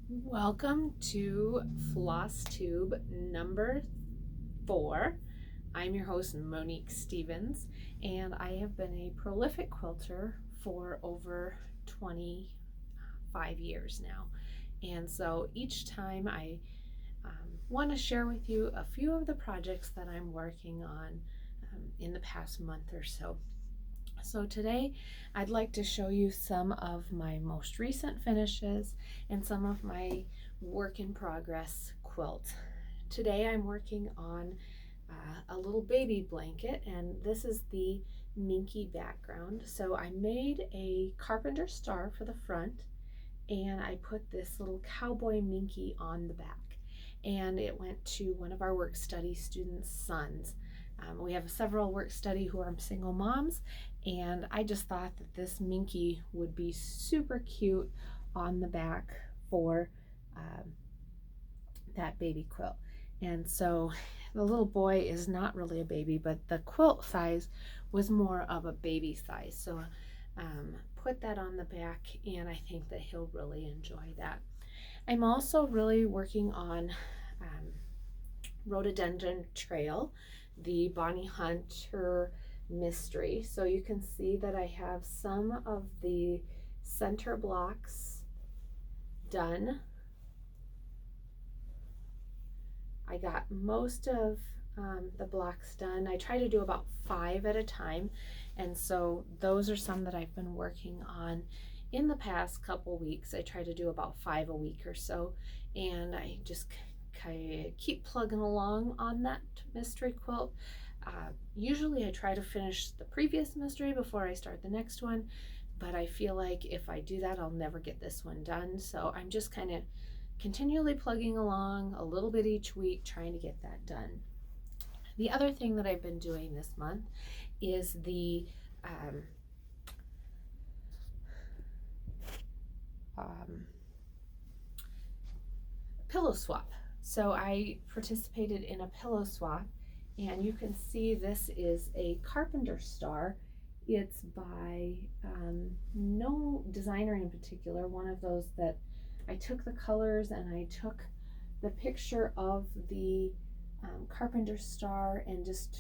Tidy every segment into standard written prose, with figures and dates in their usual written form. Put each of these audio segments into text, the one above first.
Welcome to Quilttube number 4. I'm your host, Monique Stevens, and I have been a prolific quilter for over 25 years now. And so each time I want to share with you a few of the projects that I'm working on in the past month or so. So today I'd like to show you some of my most recent finishes and some of my work in progress quilt. Today I'm working on a little baby blanket, and this is the minky background. So I made a carpenter star for the front, and I put this little cowboy minky on the back, and it went to one of our work study students' sons. We have several work study who are single moms, and I just thought that this minky would be super cute on the back for that baby quilt. And so the little boy is not really a baby, but the quilt size was more of a baby size. So put that on the back, and I think that he'll really enjoy that. I'm also really working on Rhododendron Trail, the Bonnie Hunter mystery. So you can see that I have some of the center blocks done. I got most of the blocks done. I try to do about 5 at a time, and so those are some that I've been working on in the past couple weeks. I try to do about 5 a week or so, and I just kind of keep plugging along on that mystery quilt. Usually I try to finish the previous mystery before I start the next one, but I feel like if I do that, I'll never get this one done. So I'm just kind of continually plugging along a little bit each week, trying to get that done. The other thing that I've been doing this month is the pillow swap. So I participated in a pillow swap, and you can see this is a carpenter star. It's by no designer in particular, one of those that I took the colors and I took the picture of the carpenter star and just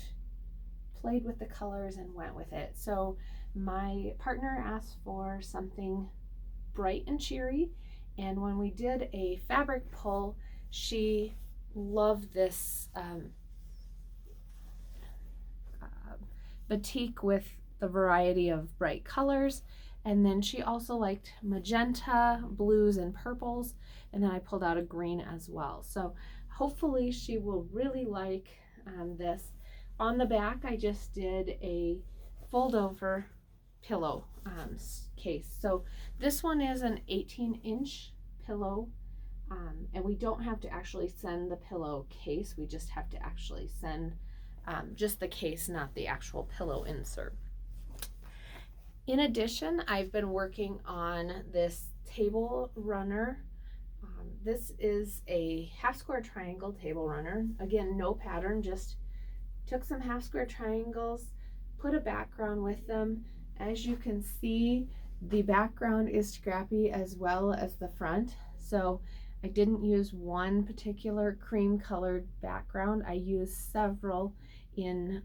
played with the colors and went with it. So my partner asked for something bright and cheery, and when we did a fabric pull, she loved this batik with the variety of bright colors, and then she also liked magenta, blues, and purples, and then I pulled out a green as well. So hopefully she will really like this. On the back I just did a fold over pillow case. So this one is an 18-inch pillow, and we don't have to actually send the pillow case, we just have to actually send just the case, not the actual pillow insert. In addition, I've been working on this table runner. This is a half square triangle table runner. Again, no pattern, just took some half square triangles, put a background with them. As you can see, the background is scrappy as well as the front. So I didn't use one particular cream colored background. I used several in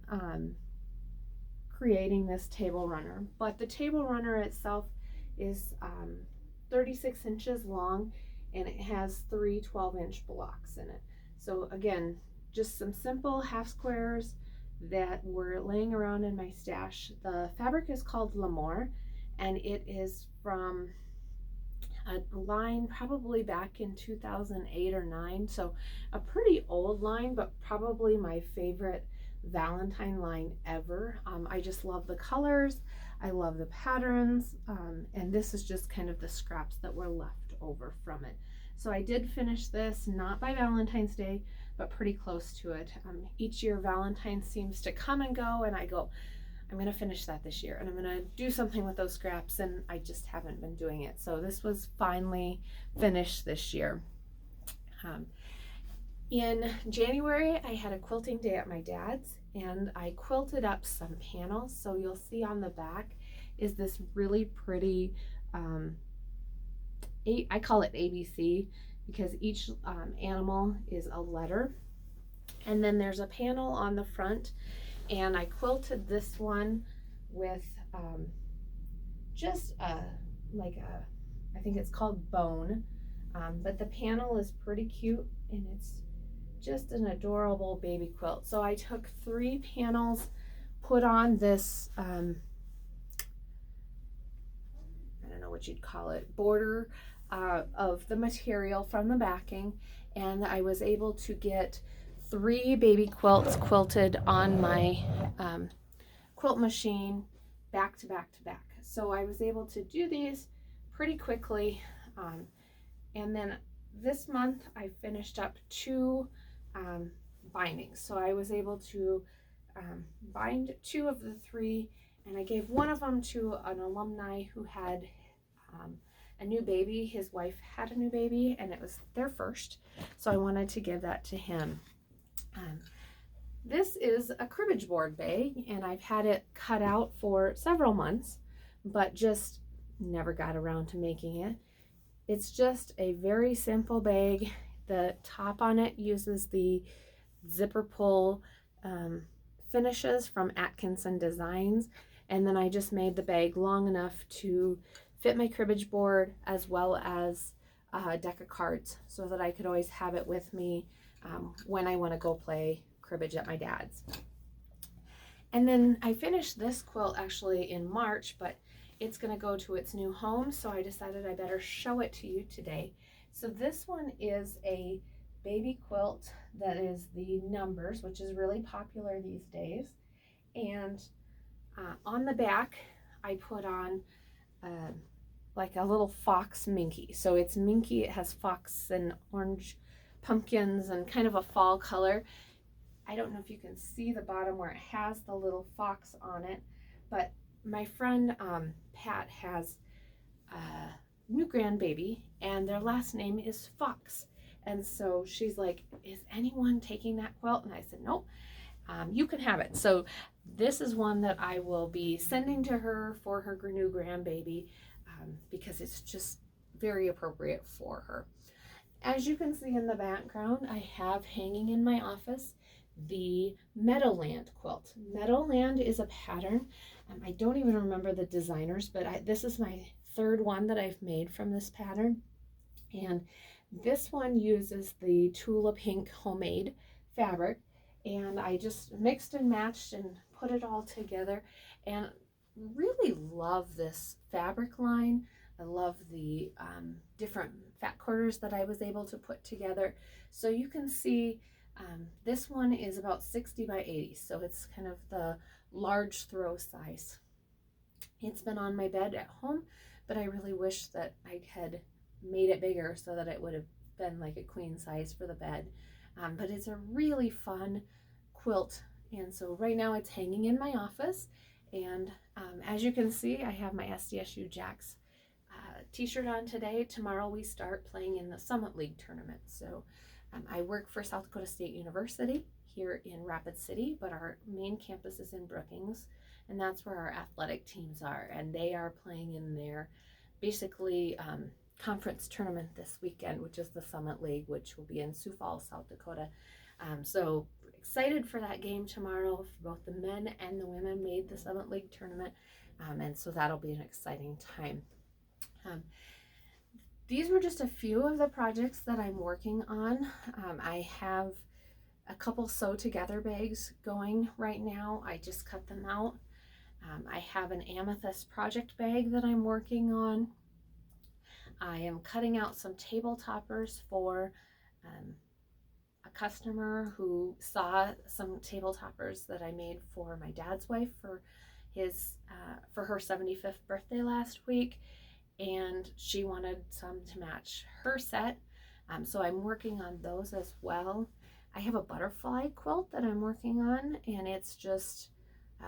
creating this table runner. But the table runner itself is 36 inches long, and it has 3 12-inch blocks in it. So again, just some simple half squares that were laying around in my stash. The fabric is called L'Amour, and it is from a line probably back in 2008 or 9, so a pretty old line, but probably my favorite Valentine line ever. I just love the colors, I love the patterns, and this is just kind of the scraps that were left over from it. So I did finish this, not by Valentine's Day, but pretty close to it. Each year Valentine seems to come and go, and I go, I'm going to finish that this year, and I'm going to do something with those scraps, and I just haven't been doing it. So this was finally finished this year. In January, I had a quilting day at my dad's, and I quilted up some panels. So you'll see on the back is this really pretty, I call it ABC. because each animal is a letter. And then there's a panel on the front, and I quilted this one with just I think it's called bone, but the panel is pretty cute, and it's just an adorable baby quilt. So I took 3 panels, put on this, I don't know what you'd call it, border of the material from the backing, and I was able to get 3 baby quilts quilted on my quilt machine back to back to back. So I was able to do these pretty quickly, and then this month I finished up 2 bindings. So I was able to bind 2 of the 3, and I gave one of them to an alumni who had a new baby. His wife had a new baby, and it was their first, so I wanted to give that to him. This is a cribbage board bag, and I've had it cut out for several months, but just never got around to making it. It's just a very simple bag. The top on it uses the zipper pull finishes from Atkinson Designs, and then I just made the bag long enough to fit my cribbage board as well as a deck of cards, so that I could always have it with me when I want to go play cribbage at my dad's. And then I finished this quilt actually in March, but it's going to go to its new home, so I decided I better show it to you today. So this one is a baby quilt that is the numbers, which is really popular these days. And on the back I put on like a little fox minky. So it's minky, it has fox and orange pumpkins and kind of a fall color. I don't know if you can see the bottom where it has the little fox on it, but my friend Pat has a new grandbaby, and their last name is Fox. And so she's like, is anyone taking that quilt? And I said, nope, you can have it. So this is one that I will be sending to her for her new grandbaby, because it's just very appropriate for her. As you can see in the background, I have hanging in my office the Meadowland quilt. Meadowland is a pattern. I don't even remember the designers, but this is my 3rd one that I've made from this pattern. And this one uses the Tula Pink homemade fabric, and I just mixed and matched and put it all together, and really love this fabric line. I love the different fat quarters that I was able to put together. So you can see this one is about 60 by 80, so it's kind of the large throw size. It's been on my bed at home, but I really wish that I had made it bigger so that it would have been like a queen size for the bed. But it's a really fun quilt, and so right now it's hanging in my office. And as you can see, I have my SDSU Jacks t-shirt on today. Tomorrow we start playing in the Summit League tournament. So I work for South Dakota State University here in Rapid City, but our main campus is in Brookings, and that's where our athletic teams are, and they are playing in their basically conference tournament this weekend, which is the Summit League, which will be in Sioux Falls, South Dakota. So excited for that game tomorrow. Both the men and the women made the Summit League tournament, and so that'll be an exciting time. These were just a few of the projects that I'm working on. I have a couple sew together bags going right now. I just cut them out. I have an amethyst project bag that I'm working on. I am cutting out some table toppers for a customer who saw some table toppers that I made for my dad's wife for her 75th birthday last week, and she wanted some to match her set. So I'm working on those as well. I have a butterfly quilt that I'm working on, and it's just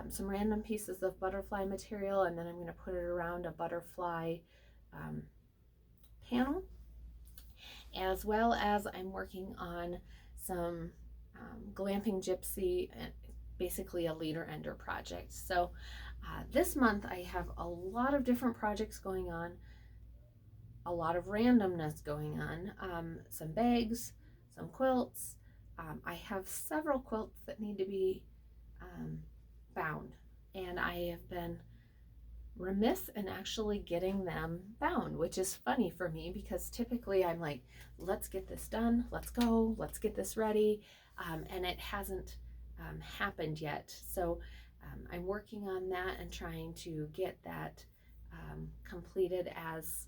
some random pieces of butterfly material, and then I'm going to put it around a butterfly panel, as well as I'm working on some glamping gypsy, and basically a leader ender project. So this month I have a lot of different projects going on. a lot of randomness going on. Some bags, some quilts. I have several quilts that need to be bound, and I have been remiss in actually getting them bound, which is funny for me because typically I'm like, let's get this done, let's go, let's get this ready, and it hasn't happened yet. So I'm working on that and trying to get that completed as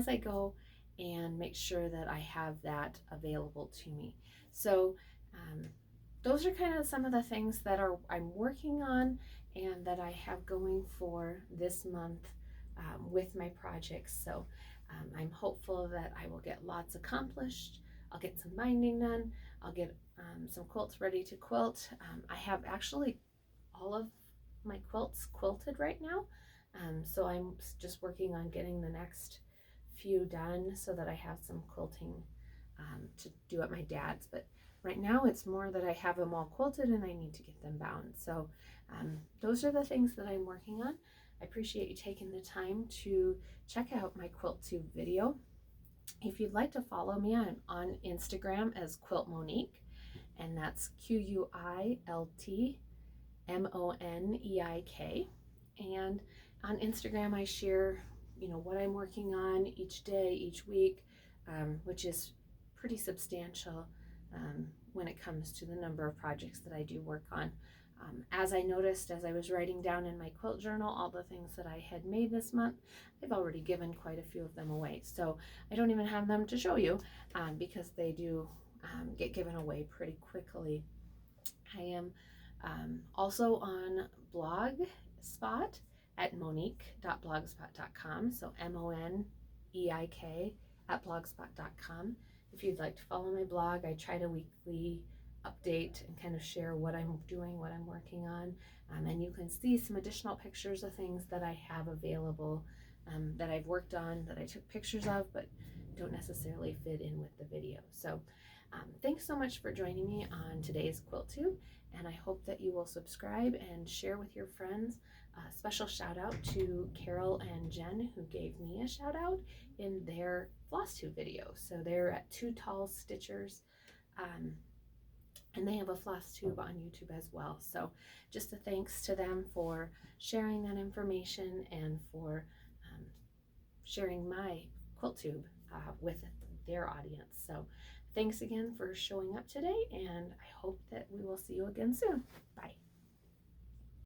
I go, and make sure that I have that available to me. So those are kind of some of the things that I'm working on and that I have going for this month with my projects. So I'm hopeful that I will get lots accomplished. I'll get some binding done. I'll get some quilts ready to quilt. I have actually all of my quilts quilted right now. So I'm just working on getting the next few done so that I have some quilting to do at my dad's. But right now it's more that I have them all quilted and I need to get them bound. So those are the things that I'm working on. I appreciate you taking the time to check out my Quilttube video. If you'd like to follow me, I'm on Instagram as Quilt Moneik, and that's QUILTMONEIK. And on Instagram I share, what I'm working on each day, each week, which is pretty substantial when it comes to the number of projects that I do work on. As I noticed as I was writing down in my quilt journal all the things that I had made this month, I've already given quite a few of them away. So I don't even have them to show you because they do get given away pretty quickly. I am also on Blogspot at moneik.blogspot.com, so MONEIK at blogspot.com. If you'd like to follow my blog, I try to weekly update and kind of share what I'm doing, what I'm working on, and you can see some additional pictures of things that I have available that I've worked on, that I took pictures of, but don't necessarily fit in with the video. So thanks so much for joining me on today's Quilttube, and I hope that you will subscribe and share with your friends. Special shout out to Carol and Jen, who gave me a shout out in their floss tube video. So they're at Two Tall Stitchers, and they have a floss tube on YouTube as well. So just a thanks to them for sharing that information and for sharing my Quilttube with their audience. So thanks again for showing up today, and I hope that we will see you again soon. Bye.